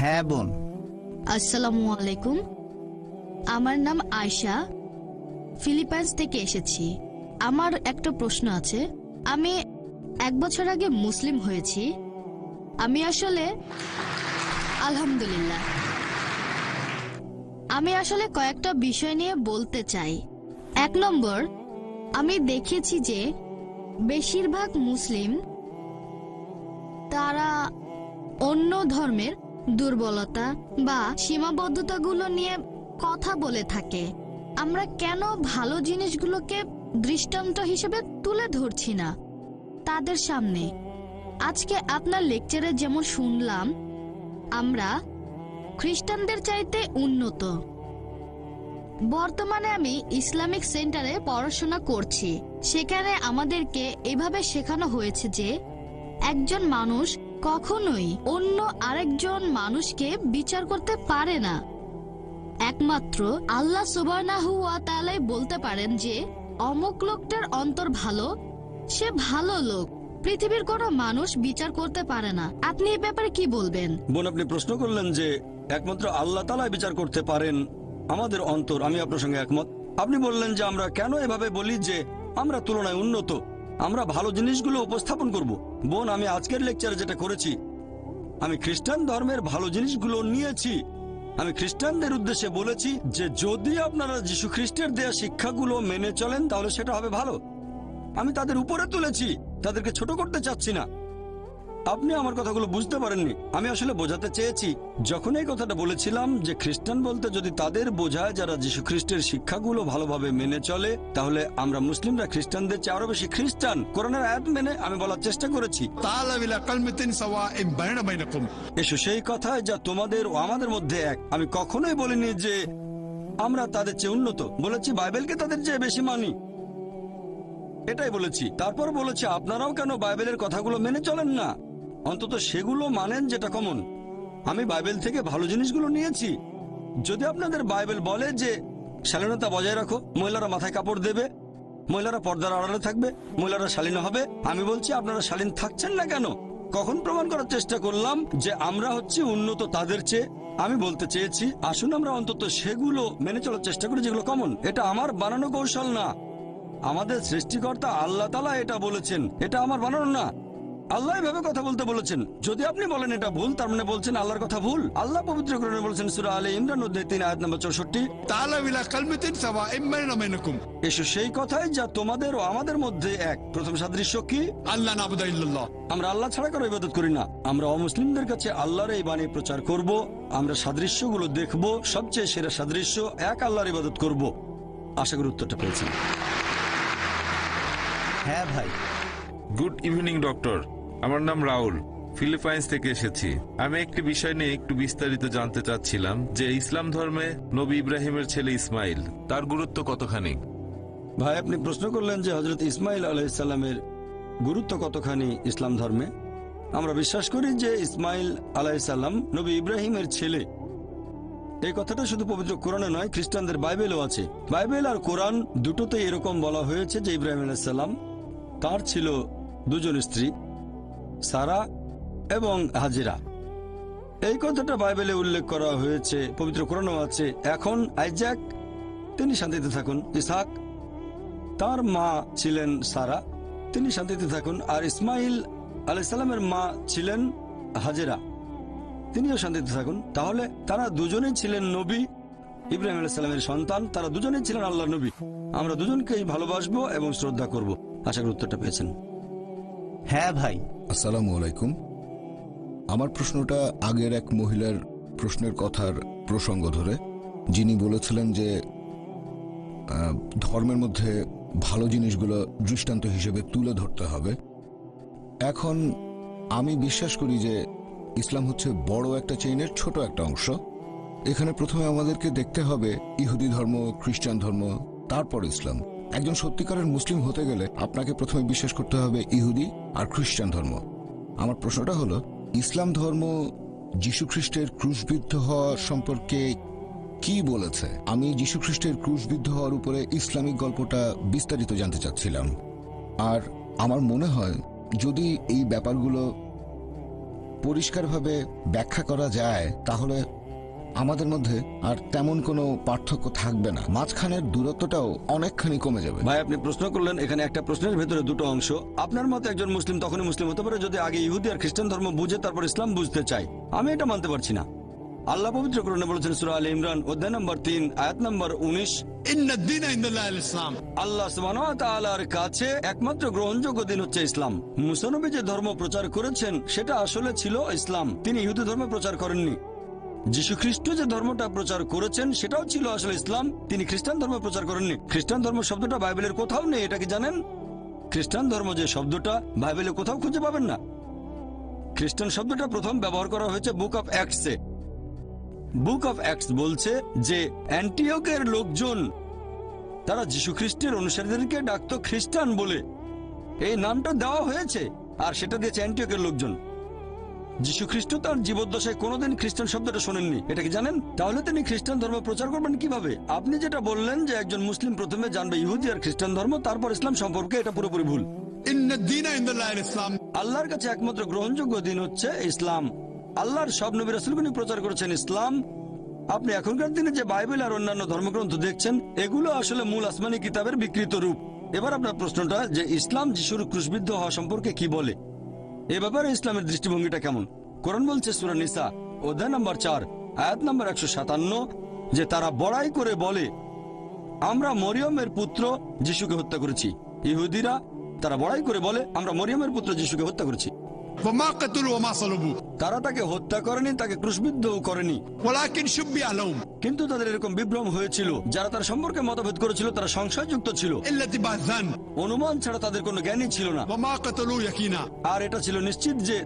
হ্যাঁ বোন। আসসালামু আলাইকুম। আমার নাম আয়শা, ফিলিপাইন্স থেকে এসেছি। আমার একটা প্রশ্ন আছে। আমি 1 বছর আগে মুসলিম হয়েছি। আমি আসলে আলহামদুলিল্লাহ। আমি আসলে কয়েকটা বিষয় নিয়ে বলতে চাই। 1 নম্বর, আমি দেখেছি যে বেশিরভাগ মুসলিম তারা অন্য ধর্মের দুর্বলতা বা সীমাবদ্ধতাগুলো নিয়ে কথা বলে থাকে। আমরা কেন ভালো জিনিসগুলোকে দৃষ্টান্ত হিসেবে তুলে ধরছি না তাদের সামনে? আজকে আপনার লেকচারে যেমন শুনলাম, আমরা খ্রিস্টানদের চাইতে উন্নত। বর্তমানে আমি ইসলামিক সেন্টারে পড়াশোনা করছি। সেখানে আমাদেরকে এভাবে শেখানো হয়েছে যে একজন মানুষ কখনোই অন্য আরেকজন মানুষকে বিচার করতে পারে না। একমাত্র আল্লাহ সুবহানাহু ওয়া তাআলাই বলতে পারেন যে অমুক লোকটার অন্তর ভালো, সে ভালো লোক। পৃথিবীর কোনো মানুষ বিচার করতে পারে না। আপনি এই ব্যাপারে কি বলবেন? বোন, আপনি প্রশ্ন করলেন যে একমাত্র আল্লাহ তাআলাই বিচার করতে পারেন আমাদের অন্তর। আমি আপনার সঙ্গে একমত। আপনি বললেন যে আমরা কেন এভাবে বলি যে আমরা তুলনায় উন্নত, আমরা ভালো জিনিসগুলো উপস্থাপন করব। বোন, আমি আজকের লেকচারে যেটা করেছি, আমি খ্রিস্টান ধর্মের ভালো জিনিসগুলো নিয়েছি। আমি খ্রিস্টানদের উদ্দেশ্যে বলেছি যে যদি আপনারা যীশু খ্রিস্টের দেয়া শিক্ষাগুলো মেনে চলেন তাহলে সেটা হবে ভালো। আমি তাদের উপরে তুলেছি, তাদেরকে ছোট করতে চাচ্ছি না। আপনি আমার কথাগুলো বুঝতে পারেননি। আমি আসলে বোঝাতে চেয়েছি, যখন এই কথাটা বলেছিলাম যে খ্রিস্টান বলতে যদি তাদের বোঝায় যারা যীশু খ্রিস্টের শিক্ষাগুলো ভালোভাবে মেনে চলে, তাহলে আমরা মুসলিমরা খ্রিস্টানদের চেয়ে আরো বেশি খ্রিস্টান। কোরআনের আয়াত মেনে আমি বলার চেষ্টা করেছি, এসো সেই কথায় যা তোমাদের ও আমাদের মধ্যে এক। আমি কখনোই বলিনি যে আমরা তাদের চেয়ে উন্নত, বলেছি বাইবেলকে তাদের চেয়ে বেশি মানি, এটাই বলেছি। তারপর বলেছি আপনারাও কেন বাইবেলের কথাগুলো মেনে চলেন না, অন্তত সেগুলো মানেন যেটা কমন। আমি বাইবেল থেকে ভালো জিনিসগুলো নিয়েছি। যদি আপনাদের বাইবেল বলে যে শালীনতা বজায় রাখো, মহিলারা মাথায় কাপড় দেবে, মহিলারা পর্দার আড়ালে থাকবে, মহিলারা শালীন হবে, আমি বলছি আপনারা শালীন থাকছেন না কেন? কখন প্রমাণ করার চেষ্টা করলাম যে আমরা হচ্ছি উন্নত তাদের চেয়ে? আমি বলতে চেয়েছি আসুন আমরা অন্তত সেগুলো মেনে চলার চেষ্টা করি যেগুলো কমন। এটা আমার বানানো কৌশল না, আমাদের সৃষ্টিকর্তা আল্লাহ তাআলা এটা বলেছেন, এটা আমার বানানো না। আল্লাহ এভাবে কথা বলতে বলেছেন। যদি আপনি বলেন এটা ভুল, তার মানে বলছেন আল্লাহর কথা ভুল। আল্লাহ পবিত্র কোরআনে বলেছেন সূরা আলে ইমরান অধ্যায় 3 আয়াত নম্বর 64, এসো সেই কথায় যা তোমাদের ও আমাদের মধ্যে এক। প্রথম সাদৃশ্য কি? আল্লাহ নাবুদা ইল্লাল্লাহ। আমরা আল্লাহ ছাড়া কারো ইবাদত করি না। আমরা অমুসলিমদের কাছে আল্লাহর এই বাণী প্রচার করব। আমরা সাদৃশ্যগুলো দেখব, সবচেয়ে সেরা সাদৃশ্য এক আল্লাহর ইবাদত করব। আশা করি উত্তরটা পেয়েছেন। হ্যাঁ ভাই। গুড ইভিনিং ডক্টর, আমার নাম রাহুল, ফিলিপাইন্স থেকে এসেছি। আমি একটি বিষয় নিয়ে একটু বিস্তারিত জানতে চাচ্ছিলাম যে ইসলাম ধর্মে নবী ইব্রাহিমের ছেলে ইসমাইল, তার গুরুত্ব কতখানি? ভাই, আপনি প্রশ্ন করলেন যে হযরত ইসমাইল আলাইহিস সালামের গুরুত্ব কতখানি ইসলাম ধর্মে। আমরা বিশ্বাস করি যে ইসমাইল আলাইহিস সালাম নবী ইব্রাহিমের ছেলে। এই কথাটা শুধু পবিত্র কোরআনে নয়, খ্রিস্টানদের বাইবেলও আছে। বাইবেল আর কোরআন দুটোতেই এরকম বলা হয়েছে যে ইব্রাহিম আলাইহিস সালাম তার ছিল 2 জন স্ত্রী, সারা এবং হাজেরা। এই কথাটা বাইবেলে উল্লেখ করা হয়েছে, পবিত্র কোরআনও আছে। এখন আইজাক, তিনি শান্তিতে থাকুন। ইসহাক, তার মা ছিলেন সারা, তিনি শান্তিতে থাকুন। আর ইসমাইল আলাইহিস সালামের মা ছিলেন হাজেরা, তিনিও শান্তিতে থাকুন। তাহলে তারা দুজনেই ছিলেন নবী, ইব্রাহিম আলাইহিস সালামের সন্তান। তারা দুজনেই ছিলেন আল্লাহর নবী। আমরা দুজনকেই ভালোবাসবো এবং শ্রদ্ধা করব। আশা করি উত্তরটা পেয়েছেন। হ্যাঁ ভাই। আসসালামু আলাইকুম। আমার প্রশ্নটা আগের এক মহিলার প্রশ্নের কথার প্রসঙ্গ ধরে, যিনি বলেছিলেন যে ধর্মের মধ্যে ভালো জিনিসগুলো দৃষ্টান্ত হিসেবে তুলে ধরতে হবে। এখন আমি বিশ্বাস করি যে ইসলাম হচ্ছে বড় একটা চেইনের ছোট একটা অংশ। এখানে প্রথমে আমাদেরকে দেখতে হবে ইহুদি ধর্ম, খ্রিস্টান ধর্ম, তারপর ইসলাম। একজন সত্যিকারের মুসলিম হতে গেলে আপনাকে প্রথমে বিশ্বাস করতে হবে ইহুদি আর খ্রিস্টান ধর্ম। আমার প্রশ্নটা হলো, ইসলাম ধর্ম যীশু খ্রিস্টের ক্রুশবিদ্ধ হওয়া সম্পর্কে কি বলেছে? আমি যীশু খ্রিস্টের ক্রুশবিদ্ধ হওয়ার উপরে ইসলামিক গল্পটা বিস্তারিত জানতে চাচ্ছিলাম। আর আমার মনে হয় যদি এই ব্যাপারগুলো পরিষ্কারভাবে ব্যাখ্যা করা যায় তাহলে আমাদের মধ্যে আর তেমন কোনো পার্থক্য থাকবে না, মাঝখানের দূরত্বটাও অনেকখানি কমে যাবে। ভাই আপনি প্রশ্ন করলেন, এখানে একটা প্রশ্নের ভেতরে দুটো অংশ। আপনার মতে একজন মুসলিম তখনই মুসলিম হতে পারে যদি আগে ইহুদি আর খ্রিস্টান ধর্ম বুঝে তারপর ইসলাম বুঝতে চায়। আমি এটা মানতে পারছি না। আল্লাহ পবিত্র কোরআনে বলেছেন সূরা আলে ইমরান অধ্যায় নম্বর 3 আয়াত নম্বর 19, আল্লাহ সুবহানাহু ওয়া তাআলার কাছে একমাত্র গ্রহণযোগ্য দিন হচ্ছে ইসলাম। মুসা নবী যে ধর্ম প্রচার করেছেন সেটা আসলে ছিল ইসলাম, তিনি ইহুদি ধর্ম প্রচার করেননি। যীশু খ্রিস্ট যে ধর্মটা প্রচার করেছেন সেটাও ছিল আসলে ইসলাম, তিনি খ্রিস্টান ধর্ম প্রচার করেননি। খ্রিস্টান ধর্ম শব্দটা বাইবেলের কোথাও নেই, এটা কি জানেন? খ্রিস্টান ধর্ম যে শব্দটা বাইবেলে কোথাও খুঁজে পাবেন না। খ্রিস্টান শব্দটা প্রথম ব্যবহার করা হয়েছে বুক অফ অ্যাক্টসে। বুক অফ অ্যাক্টস বলছে যে অ্যান্টিওকের লোকজন তারা যীশু খ্রিস্টের অনুসারীদেরকে ডাকতো খ্রিস্টান বলে, এই নামটা দেওয়া হয়েছে আর সেটা দিয়েছে অ্যান্টিওকের লোকজন। যীশু খ্রিস্ট তার জীবদ্দশায় কোনোদিন খ্রিস্টান শব্দটা শোনেননি, এটা কি জানেন? তাহলে তিনি খ্রিস্টান ধর্ম প্রচার করবেন কিভাবে? আপনি যেটা বললেন যে একজন মুসলিম প্রথমে জানবে ইহুদি আর খ্রিস্টান ধর্ম তারপর ইসলাম সম্পর্কে, এটা পুরোপুরি ভুল। আল্লাহর কাছে একমাত্র গ্রহণযোগ্য দিন হচ্ছে ইসলাম। আল্লাহর সব নবী রাসূলগণ প্রচার করেছেন ইসলাম। আপনি এখনকার দিনে যে বাইবেল আর অন্যান্য ধর্মগ্রন্থ দেখছেন এগুলো আসলে মূল আসমানি কিতাবের বিকৃত রূপ। এবার আপনার প্রশ্নটা যে ইসলাম যিশুর ক্রুশবিদ্ধ হওয়া সম্পর্কে কি বলে, এ ব্যাপারে ইসলামের দৃষ্টিভঙ্গিটা কেমন? কোরআন বলছে সূরা নিসা অধ্যায় নম্বর 4 আয়াত নম্বর 157 যে তারা বড়াই করে বলে আমরা মরিয়মের পুত্র যিশুকে হত্যা করেছি। ইহুদিরা তারা বড়াই করে বলে আমরা মরিয়মের পুত্র যিশুকে হত্যা করেছি। وما قتلوا وما صلبوه তারা তাকে হত্যা করেনি, তাকে ক্রুশবিদ্ধও করেনি, ولكن شبه لهم কিন্তু তাদের এরকম বিভ্রম হয়েছিল। যারা তার সম্পর্কে মতভেদ করেছিল তারা সংশয়যুক্ত ছিল, إلا اتباع الظن অনুমান ছাড়া তাদের কোনো জ্ঞানই ছিল না। وما قتلوه يقينا আর এটা ছিল নিশ্চিত যে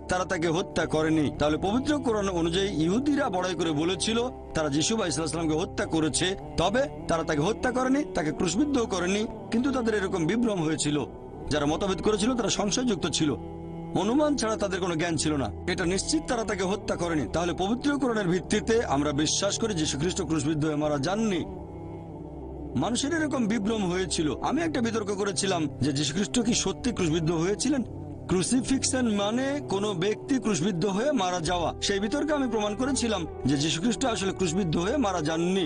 তারা তাকে হত্যা করেনি। তাহলে পবিত্র কোরআন অনুযায়ী ইহুদিরা বড়াই করে বলেছিল তারা যিশু আলাইহিস সালামকে হত্যা করেছে, তবে তারা তাকে হত্যা করেনি, তাকে ক্রুশবিদ্ধও করেনি, কিন্তু তাদের এরকম বিভ্রম হয়েছিল। যারা মতভেদ করেছিল তারা সংশয়যুক্ত ছিল, অনুমান ছাড়া তাদের কোনো জ্ঞান ছিল না। এটা নিশ্চিত তারা তাকে হত্যা করেনি। তাহলে পবিত্র কোরআনের ভিত্তিতে আমরা বিশ্বাস করি যীশু খ্রিস্ট ক্রুশবিদ্ধ হয়ে মারা যাননি। মানুষের এরকম বিভ্রম হয়েছিল। আমি একটা বিতর্ক করেছিলাম যে যীশু খ্রিস্ট কি সত্যি ক্রুশবিদ্ধ হয়েছিলেন। ক্রুসিফিক্সন মানে কোনো ব্যক্তি ক্রুশবিদ্ধ হয়ে মারা যাওয়া। সেই বিতর্কে আমি প্রমাণ করেছিলাম যে যীশু খ্রিস্ট আসলে ক্রুশবিদ্ধ হয়ে মারা যাননি।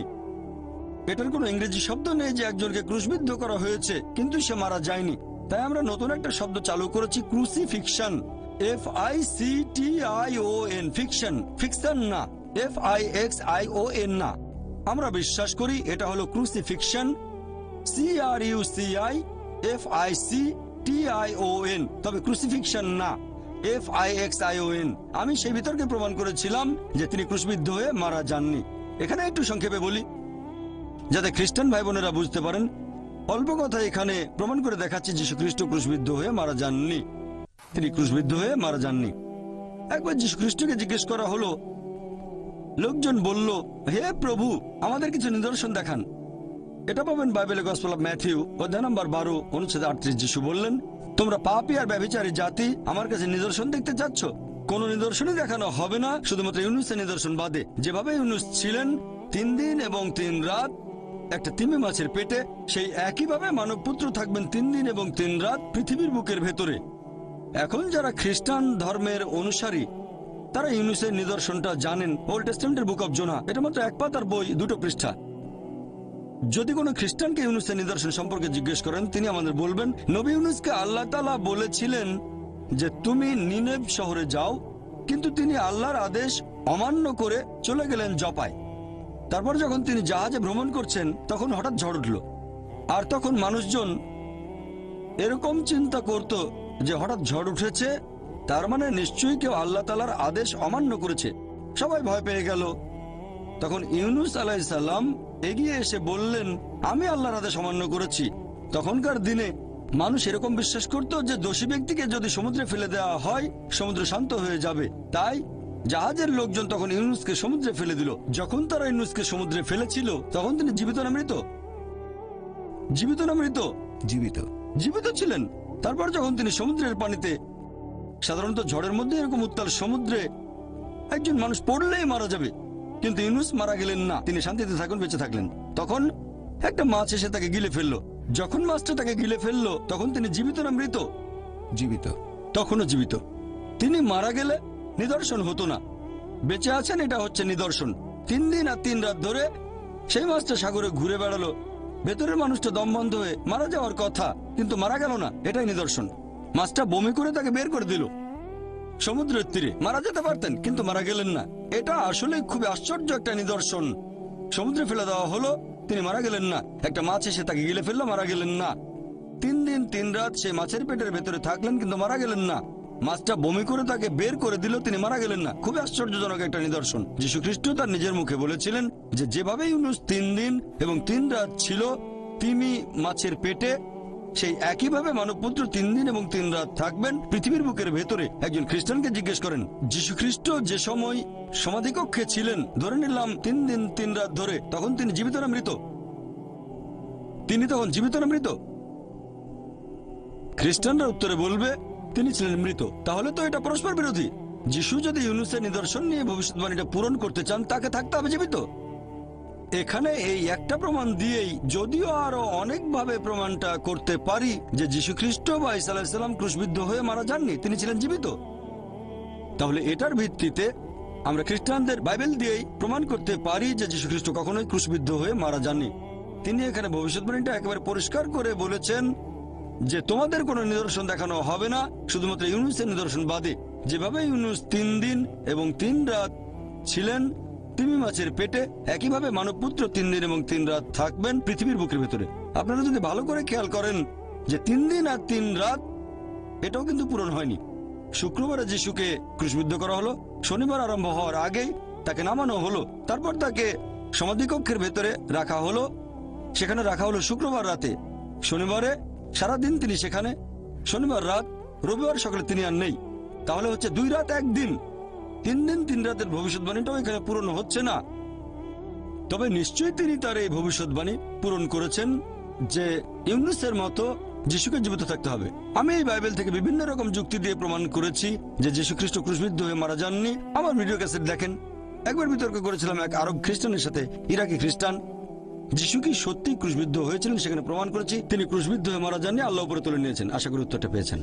এটার কোনো ইংরেজি শব্দ নেই যে একজনকে ক্রুশবিদ্ধ করা হয়েছে কিন্তু সে মারা যায়নি। তাই আমরা নতুন একটা শব্দ চালু করেছি, ক্রুসিফিকশন। FICTION, ফিকশন, ফিকশন না, FIXION না। আমরা বিশ্বাস করি এটা হলো ক্রুসিফিকশন, CRUCIFICTION, তবে ক্রুসিফিকশন না, FIXION। আমি সেই বিতর্কে প্রমাণ করেছিলাম যে তিনি ক্রুশবিদ্ধ হয়ে মারা যাননি। এখানে একটু সংক্ষেপে বলি যাতে খ্রিস্টান ভাই বোনেরা বুঝতে পারেন। অল্প কথা এখানে প্রমাণ করে দেখাচ্ছি যীশু খ্রিস্ট ক্রুশবিদ্ধ হয়ে মারা যাননি, তিনি ক্রুশবিদ্ধ হয়ে মারা যাননি। একবার যীশু খ্রিস্টকে জিজ্ঞেস করা হলো, লোকজন বলল হে প্রভু আমাদের কিছু নিদর্শন দেখান। এটা পাবেন বাইবেলে গসপেল অফ ম্যাথিউ অধ্যায় নম্বর 12 অনুচ্ছেদ 38। যিশু বললেন তোমরা পাপী আর ব্যভিচারী জাতি আমার কাছে নিদর্শন দেখতে চাচ্ছ, কোন নিদর্শনই দেখানো হবে না শুধুমাত্র ইউনুসের নিদর্শন বাদে। যেভাবে ইউনুস ছিলেন 3 দিন এবং 3 রাত একটা তিমি মাছের পেটে, সেই একইভাবে মানবপুত্র থাকবেন 3 দিন এবং 3 রাত পৃথিবীর বুকের ভেতরে। এখন যারা খ্রিস্টান ধর্মের অনুসারী তারা ইউনুসের নিদর্শনটা জানেন। ওল্ড টেস্টামেন্টের বুক অফ জোনা, এটা মাত্র 1 পাতার বই, 2 পৃষ্ঠা। যদি কোনো খ্রিস্টানকে ইউনুসের নিদর্শন সম্পর্কে জিজ্ঞেস করেন তিনি আমাদের বলবেন নবী ইউনুসকে আল্লাহ তাআলা বলেছিলেন যে তুমি নিনেভ শহরে যাও, কিন্তু তিনি আল্লাহর আদেশ অমান্য করে চলে গেলেন জপায়। তারপর যখন তিনি জাহাজে ভ্রমণ করছেন তখন হঠাৎ ঝড় উঠল, আর তখন মানুষজন এরকম চিন্তা করত যে হঠাৎ ঝড় উঠেছে, তার মানে নিশ্চয়ই কেউ আল্লাহ তাআলার আদেশ অমান্য করেছে। সবাই ভয় পেয়ে গেল। তখন ইউনুস আলাইহিস সালাম এগিয়ে এসে বললেন আমি আল্লাহর আদেশ অমান্য করেছি। তখনকার দিনে মানুষ এরকম বিশ্বাস করত যে দোষী ব্যক্তিকে যদি সমুদ্রে ফেলে দেওয়া হয় সমুদ্র শান্ত হয়ে যাবে। তাই জাহাজের লোকজন তখন ইউনুসকে সমুদ্রে ফেলে দিল। যখন তারা ইউনুসকে সমুদ্রে ফেলেছিল তখন তিনি জীবিত না মৃত? জীবিত না মৃত? জীবিত। জীবিত ছিলেন। তারপর যখন তিনি সমুদ্রের পানিতে, সাধারণত ঝড়ের মধ্যে এরকম উত্তাল সমুদ্রে একজন মানুষ পড়লেই মারা যাবে, কিন্তু ইউনুস মারা গেলেন না, তিনি শান্তিতে থাকুন, বেঁচে থাকলেন। তখন একটা মাছ এসে তাকে গিলে ফেললো। যখন মাছটা তাকে গিলে ফেললো তখন তিনি জীবিত না মৃত? জীবিত। তখনও জীবিত। তিনি মারা গেলে নিদর্শন হতো না। বেঁচে আছেন, এটা হচ্ছে নিদর্শন। 3 দিন আর 3 রাত ধরে সেই মাছটা সাগরে ঘুরে বেড়ালো, ভেতরের মানুষটা দম বন্ধ হয়ে মারা যাওয়ার কথা, কিন্তু মারা গেল না, এটাই নিদর্শন। মাছটা বমি করে তাকে বের করে দিল সমুদ্রের তীরে। মারা যেতে পারতেন, কিন্তু মারা গেলেন না। এটা আসলে খুবই আশ্চর্য একটা নিদর্শন। সমুদ্রে ফেলে দেওয়া হলো, তিনি মারা গেলেন না। একটা মাছ এসে তাকে গিলে ফেললো, মারা গেলেন না। 3 দিন 3 রাত সেই মাছের পেটের ভেতরে থাকলেন, কিন্তু মারা গেলেন না। মাছটা বমি করে তাকে বের করে দিল, তিনি মারা গেলেন না। খুবই আশ্চর্যজনক একটা নিদর্শন। যীশু খ্রিস্ট তার নিজের মুখে বলেছিলেন যে যেভাবে ইউনুস 3 দিন এবং 3 রাত ছিল তিমি মাছের পেটে, সেই একইভাবে মানবপুত্র 3 দিন এবং 3 রাত থাকবেন পৃথিবীর বুকের ভেতরে। একজন খ্রিস্টানকে জিজ্ঞেস করেন, যীশু খ্রিস্ট যে সময় সমাধিকক্ষে ছিলেন, ধরে নিলাম 3 দিন 3 রাত ধরে, তখন তিনি জীবিত না মৃত? তিনি তখন জীবিত না মৃত? খ্রিস্টানরা উত্তরে বলবে তিনি ছিলেন মৃত। তাহলে তো এটা পরস্পর বিরোধী। যিশু যদি ইউনুসের নিদর্শন নিয়ে ভবিষ্যৎবাণীটা পূরণ করতে চান, তাকে থাকতে হবে জীবিত। এখানে এই একটা প্রমাণ দিয়েই, যদিও আরো অনেকভাবে প্রমাণটা করতে পারি যে যীশু খ্রিস্ট বা ঈসা আলাইহিস সালাম ক্রুশবিদ্ধ হয়ে মারা যাননি, তিনি ছিলেন জীবিত। তাহলে এটার ভিত্তিতে আমরা খ্রিস্টানদের বাইবেল দিয়েই প্রমাণ করতে পারি যে যীশু খ্রিস্ট কখনোই ক্রুশবিদ্ধ হয়ে মারা যাননি। তিনি এখানে ভবিষ্যৎবাণীটা একেবারে পরিষ্কার করে বলেছেন যে তোমাদের কোনো নিদর্শন দেখানো হবে না, শুধুমাত্র ইউনুসের নিদর্শন বাদে। যেভাবে ইউনুস 3 দিন এবং 3 রাত ছিলেন তিমি মাছের পেটে, একইভাবে মানবপুত্র 3 দিন এবং 3 রাত থাকবেন পৃথিবীর বুকের ভেতরে। আপনারা যদি ভালো করে খেয়াল করেন যে 3 দিন আর 3 রাত এটাও কিন্তু পূরণ হয়নি। শুক্রবারে যিশুকে ক্রুশবিদ্ধ করা হলো, শনিবার আরম্ভ হওয়ার আগেই তাকে নামানো হলো, তারপর তাকে সমাধিকক্ষের ভেতরে রাখা হলো। সেখানে রাখা হলো শুক্রবার রাতে, শনিবারে সারাদিন তিনি সেখানে, শনিবার রাত, রবিবার সকালে তিনি আর নেই। তাহলে হচ্ছে 2 রাত 1 দিন, 3 দিন 3 রাতের ভবিষ্যৎবাণীটাও এখানে পূরণ হচ্ছে না। তবে নিশ্চয়ই তিনি তার এই ভবিষ্যৎবাণী পূরণ করেছেন যে ইউনুসের মতো যিশুকে জীবিত থাকতে হবে। আমি এই বাইবেল থেকে বিভিন্ন রকম যুক্তি দিয়ে প্রমাণ করেছি যে যীশু খ্রিস্ট ক্রুশবিদ্ধ হয়ে মারা যাননি। আমার ভিডিও ক্যাসেট দেখেন। একবার বিতর্ক করেছিলাম এক আরব খ্রিস্টানের সাথে, ইরাকি খ্রিস্টান। যিশু কি সত্যি ক্রুশবিদ্ধ হয়েছিলেন সেখানে প্রমাণ করেছি। তিনি ক্রুশবিদ্ধ হয়ে মারা যাননি, আল্লাহ উপরে তুলে নিয়েছেন। আশা করি উত্তরটা পেয়েছেন।